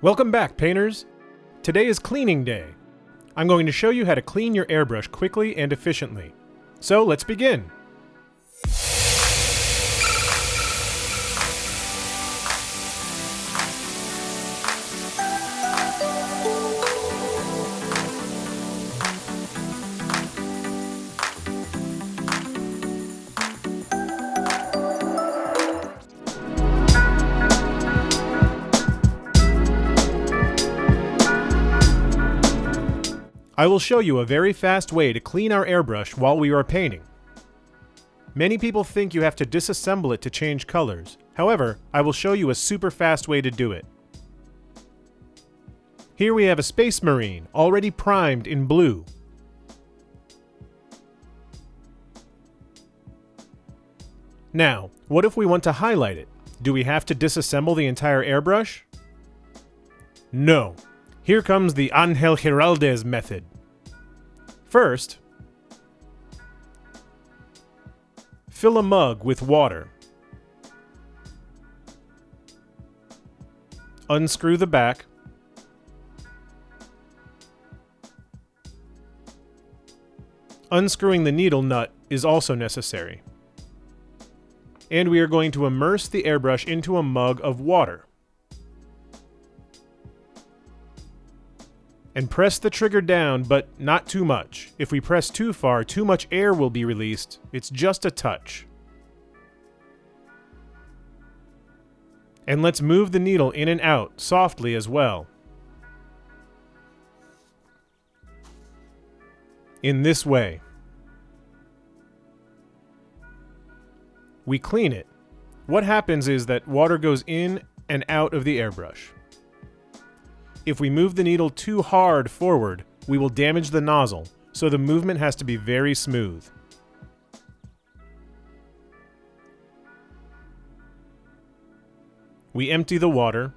Welcome back, painters! Today is cleaning day. I'm going to show you how to clean your airbrush quickly and efficiently. So let's begin! I will show you a very fast way to clean our airbrush while we are painting. Many people think you have to disassemble it to change colors. However, I will show you a super fast way to do it. Here we have a Space Marine already primed in blue. Now, what if we want to highlight it? Do we have to disassemble the entire airbrush? No. Here comes the GiraldeZ method. First, fill a mug with water. Unscrew the back. Unscrewing the needle nut is also necessary. And we are going to immerse the airbrush into a mug of water. And press the trigger down, but not too much. If we press too far, too much air will be released. It's just a touch. And let's move the needle in and out softly as well. In this way. We clean it. What happens is that water goes in and out of the airbrush. If we move the needle too hard forward, we will damage the nozzle, so the movement has to be very smooth. We empty the water.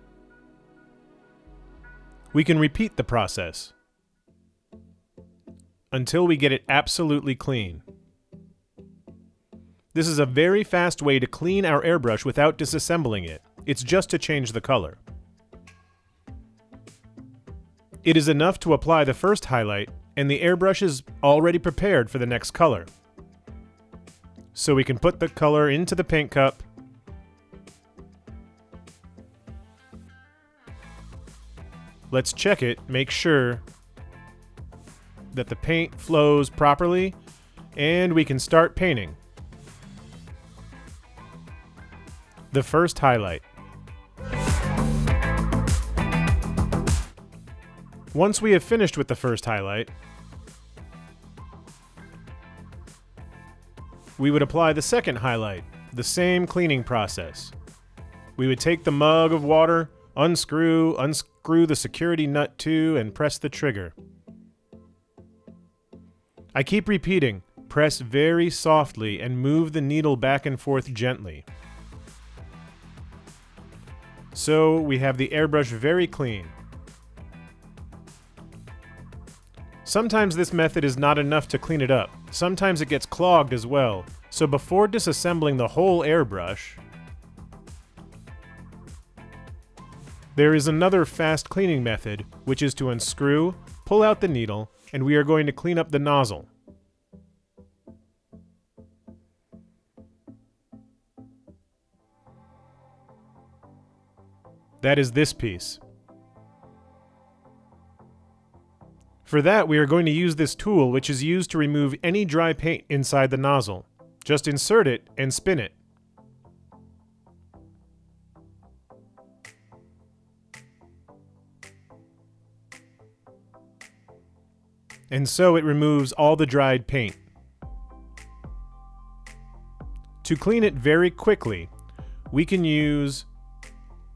We can repeat the process until we get it absolutely clean. This is a very fast way to clean our airbrush without disassembling it. It's just to change the color. It is enough to apply the first highlight, and the airbrush is already prepared for the next color. So we can put the color into the paint cup, let's check it, make sure that the paint flows properly, and we can start painting. The first highlight. Once we have finished with the first highlight, we would apply the second highlight, the same cleaning process. We would take the mug of water, unscrew the security nut too, and press the trigger. I keep repeating, press very softly and move the needle back and forth gently. So we have the airbrush very clean. Sometimes this method is not enough to clean it up. Sometimes it gets clogged as well. So before disassembling the whole airbrush, there is another fast cleaning method, which is to unscrew, pull out the needle, and we are going to clean up the nozzle. That is this piece. For that, we are going to use this tool, which is used to remove any dry paint inside the nozzle. Just insert it and spin it. And so it removes all the dried paint. To clean it very quickly, we can use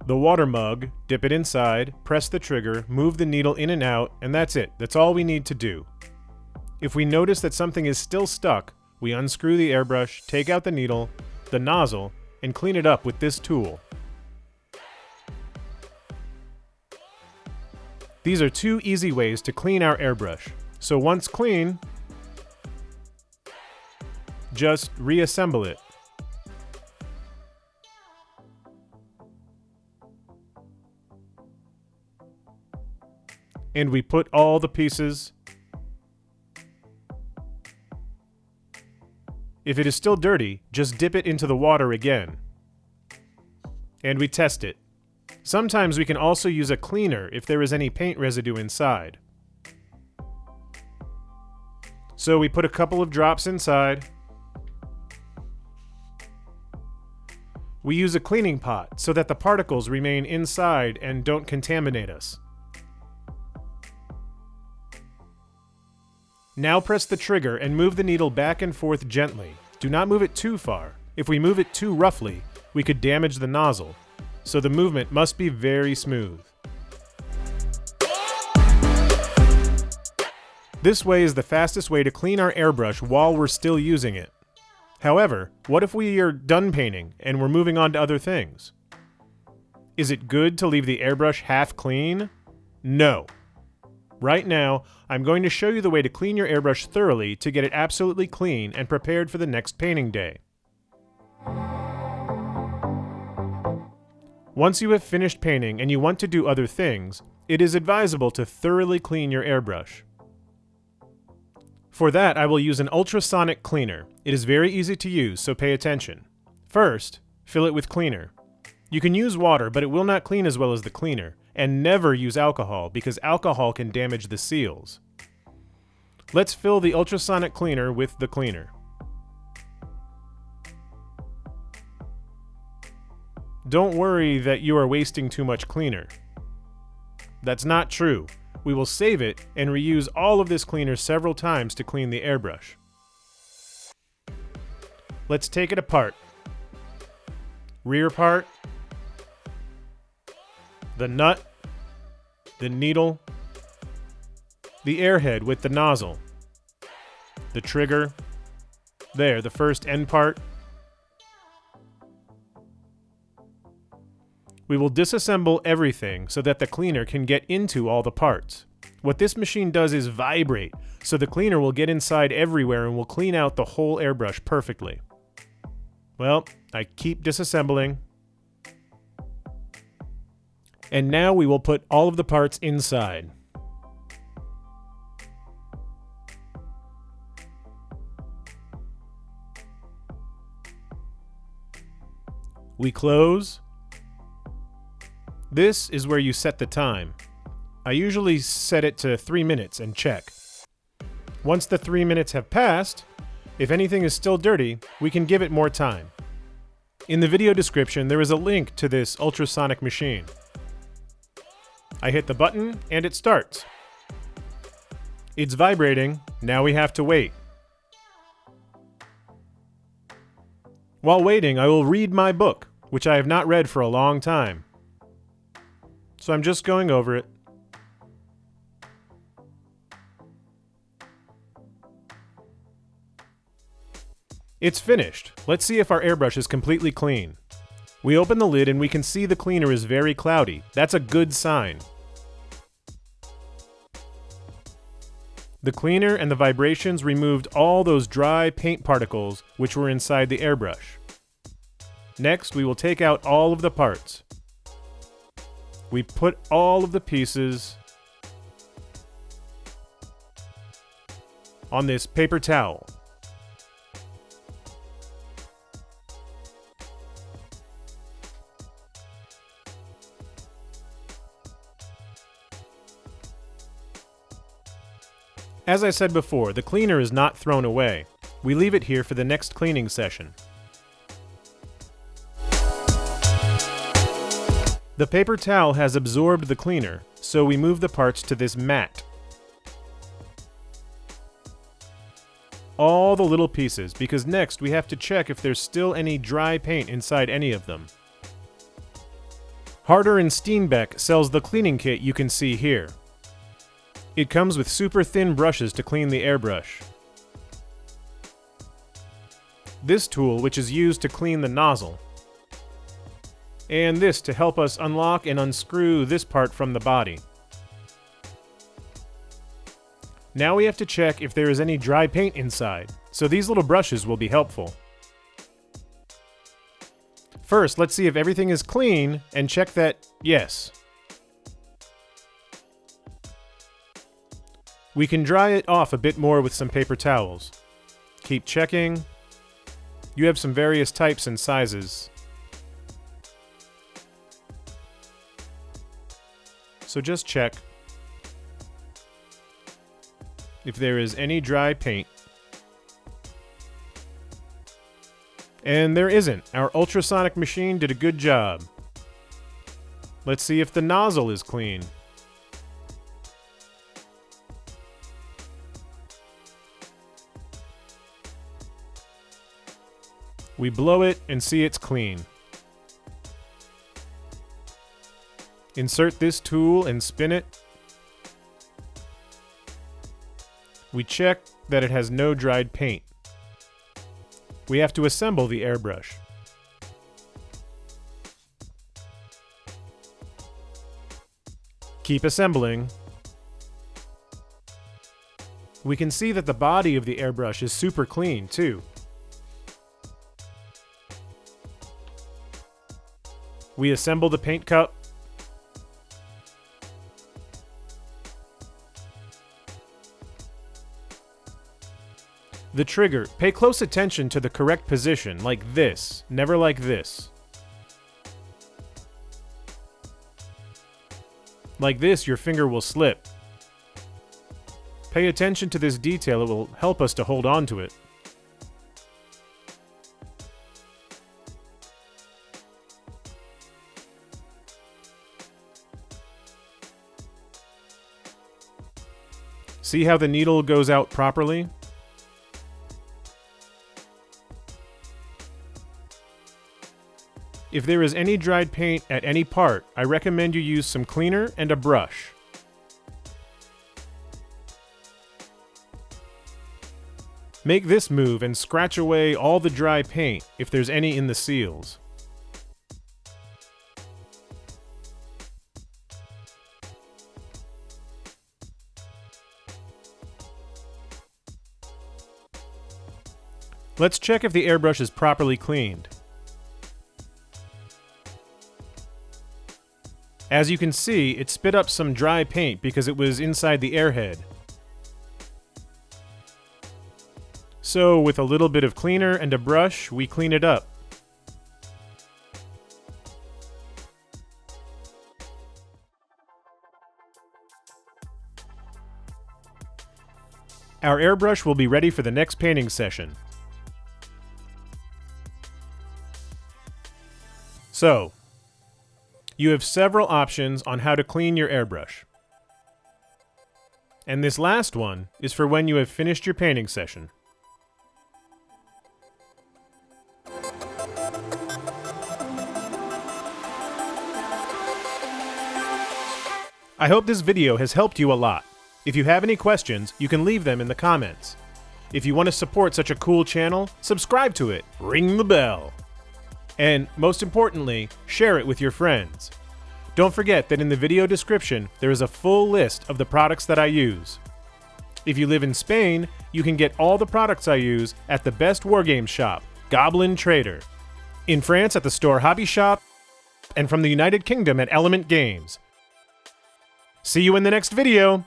the water mug, dip it inside, press the trigger, move the needle in and out, and that's it. That's all we need to do. If we notice that something is still stuck, we unscrew the airbrush, take out the needle, the nozzle, and clean it up with this tool. These are two easy ways to clean our airbrush. So once clean, just reassemble it. and we put all the pieces. If it is still dirty, just dip it into the water again. And we test it. Sometimes we can also use a cleaner if there is any paint residue inside. So we put a couple of drops inside. We use a cleaning pot so that the particles remain inside and don't contaminate us. Now press the trigger and move the needle back and forth gently. Do not move it too far. If we move it too roughly, we could damage the nozzle, so the movement must be very smooth. This way is the fastest way to clean our airbrush while we're still using it. However, what if we are done painting and we're moving on to other things? Is it good to leave the airbrush half clean? No. Right now, I'm going to show you the way to clean your airbrush thoroughly to get it absolutely clean and prepared for the next painting day. Once you have finished painting and you want to do other things, it is advisable to thoroughly clean your airbrush. For that, I will use an ultrasonic cleaner. It is very easy to use, so pay attention. First, fill it with cleaner. You can use water, but it will not clean as well as the cleaner. And never use alcohol, because alcohol can damage the seals. Let's fill the ultrasonic cleaner with the cleaner. Don't worry that you are wasting too much cleaner. That's not true. We will save it and reuse all of this cleaner several times to clean the airbrush. Let's take it apart. Rear part, the nut, the needle, the airhead with the nozzle, the trigger, there, the first end part. We will disassemble everything so that the cleaner can get into all the parts. What this machine does is vibrate, so the cleaner will get inside everywhere and will clean out the whole airbrush perfectly. Well, I keep disassembling. And now we will put all of the parts inside. We close. This is where you set the time. I usually set it to 3 minutes and check. Once the 3 minutes have passed, if anything is still dirty, we can give it more time. In the video description, there is a link to this ultrasonic machine. I hit the button and it starts. It's vibrating, now we have to wait. While waiting, I will read my book, which I have not read for a long time. So I'm just going over it. It's finished. Let's see if our airbrush is completely clean. We open the lid and we can see the cleaner is very cloudy. That's a good sign. The cleaner and the vibrations removed all those dry paint particles which were inside the airbrush. Next, we will take out all of the parts. We put all of the pieces on this paper towel. As I said before, the cleaner is not thrown away. We leave it here for the next cleaning session. The paper towel has absorbed the cleaner, so we move the parts to this mat. All the little pieces, because next we have to check if there's still any dry paint inside any of them. Harder & Steenbeck sells the cleaning kit you can see here. It comes with super thin brushes to clean the airbrush. This tool, which is used to clean the nozzle. And this to help us unlock and unscrew this part from the body. Now we have to check if there is any dry paint inside, so these little brushes will be helpful. First, let's see if everything is clean and check that, yes. We can dry it off a bit more with some paper towels. Keep checking. You have some various types and sizes. So just check if there is any dry paint. And there isn't. Our ultrasonic machine did a good job. Let's see if the nozzle is clean. We blow it and see it's clean. Insert this tool and spin it. We check that it has no dried paint. We have to assemble the airbrush. Keep assembling. We can see that the body of the airbrush is super clean too. We assemble the paint cup. The trigger, pay close attention to the correct position, like this, never like this. Like this, your finger will slip. Pay attention to this detail, it will help us to hold on to it. See how the needle goes out properly? If there is any dried paint at any part, I recommend you use some cleaner and a brush. Make this move and scratch away all the dry paint if there's any in the seals. Let's check if the airbrush is properly cleaned. As you can see, it spit up some dry paint because it was inside the airhead. So, with a little bit of cleaner and a brush, we clean it up. Our airbrush will be ready for the next painting session. So, you have several options on how to clean your airbrush. And this last one is for when you have finished your painting session. I hope this video has helped you a lot. If you have any questions, you can leave them in the comments. If you want to support such a cool channel, subscribe to it, ring the bell. And, most importantly, share it with your friends. Don't forget that in the video description, there is a full list of the products that I use. If you live in Spain, you can get all the products I use at the best wargame shop, Goblin Trader. In France at the store Hobby Shop, and from the United Kingdom at Element Games. See you in the next video!